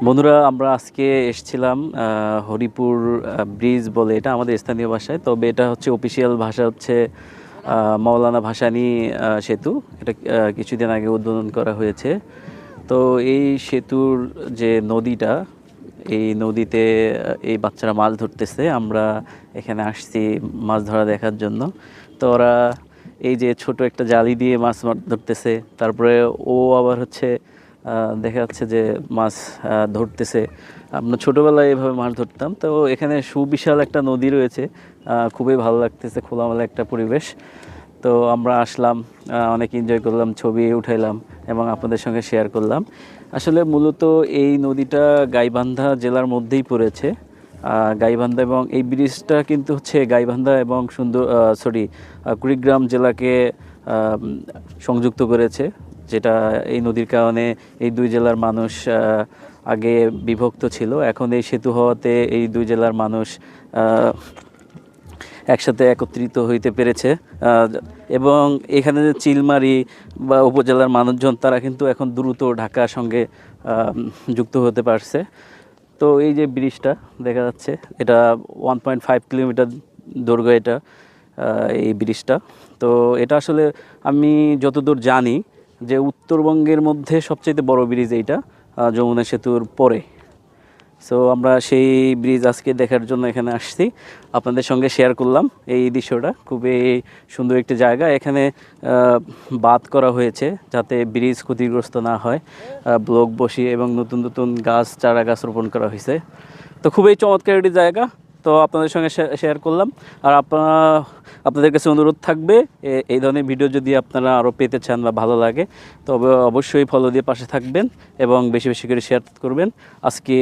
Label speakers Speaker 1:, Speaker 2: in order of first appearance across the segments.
Speaker 1: বন্ধুরা আমরা আজকে এসেছিলাম হরিপুর ব্রিজ বলে, এটা আমাদের স্থানীয় ভাষায়, তবে এটা হচ্ছে অফিসিয়াল ভাষা হচ্ছে মাওলানা ভাসানী সেতু। এটা কিছুদিন আগে উদ্বোধন করা হয়েছে। তো এই সেতুর যে নদীটা, এই নদীতে এই বাচ্চারা মাছ ধরতেছে। আমরা এখানে আসছি মাছ ধরা দেখার জন্য। তো ওরা এই যে ছোট একটা জালি দিয়ে মাছ ধরতেছে, তারপরে ও আবার হচ্ছে দেখা যাচ্ছে যে মাছ ধরতেছে। আমরা ছোটোবেলায় এভাবে মাছ ধরতাম। তো এখানে সুবিশাল একটা নদী রয়েছে, খুবই ভালো লাগতেছে, খোলামেলা একটা পরিবেশ। তো আমরা আসলাম, অনেক এনজয় করলাম, ছবি উঠাইলাম এবং আপনাদের সঙ্গে শেয়ার করলাম। আসলে মূলত এই নদীটা গাইবান্ধা জেলার মধ্যেই পড়েছে। গাইবান্ধা এবং এই ব্রিজটা কিন্তু হচ্ছে গাইবান্ধা এবং কুড়িগ্রাম জেলাকে সংযুক্ত করেছে, যেটা এই নদীর কারণে এই দুই জেলার মানুষ আগে বিভক্ত ছিল। এখন এই সেতু হওয়াতে এই দুই জেলার মানুষ একসাথে একত্রিত হইতে পেরেছে। এবং এখানে যে চিলমারি বা উপজেলার মানুষজন, তারা কিন্তু এখন দ্রুত ঢাকার সঙ্গে যুক্ত হতে পারছে। তো এই যে ব্রিজটা দেখা যাচ্ছে, এটা 1.5 কিলোমিটার দৈর্ঘ্য, এটা এই ব্রিজটা। তো এটা আসলে আমি যতদূর জানি যে উত্তরবঙ্গের মধ্যে সবচেয়ে বড় ব্রিজ এইটা, যমুনা সেতুর পরে। সো আমরা সেই ব্রিজ আজকে দেখার জন্য এখানে আসছি, আপনাদের সঙ্গে শেয়ার করলাম এই দৃশ্যটা। খুবই সুন্দর একটি জায়গা। এখানে বাঁধ করা হয়েছে যাতে ব্রিজ ক্ষতিগ্রস্ত না হয়, ব্লক বসিয়ে এবং নতুন নতুন চারা গাছ রোপণ করা হয়েছে। তো খুবই চমৎকার একটি জায়গা। তো আপনাদের সঙ্গে শেয়ার করলাম। আর আপনাদের কাছে অনুরোধ থাকবে, এই ধরনের ভিডিও যদি আপনারা আরও পেতে চান বা ভালো লাগে, তবে অবশ্যই ফলো দিয়ে পাশে থাকবেন এবং বেশি বেশি করে শেয়ার করবেন। আজকে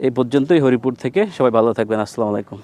Speaker 1: এই পর্যন্তই হরিপুর থেকে। সবাই ভালো থাকবেন। আসসালামু আলাইকুম।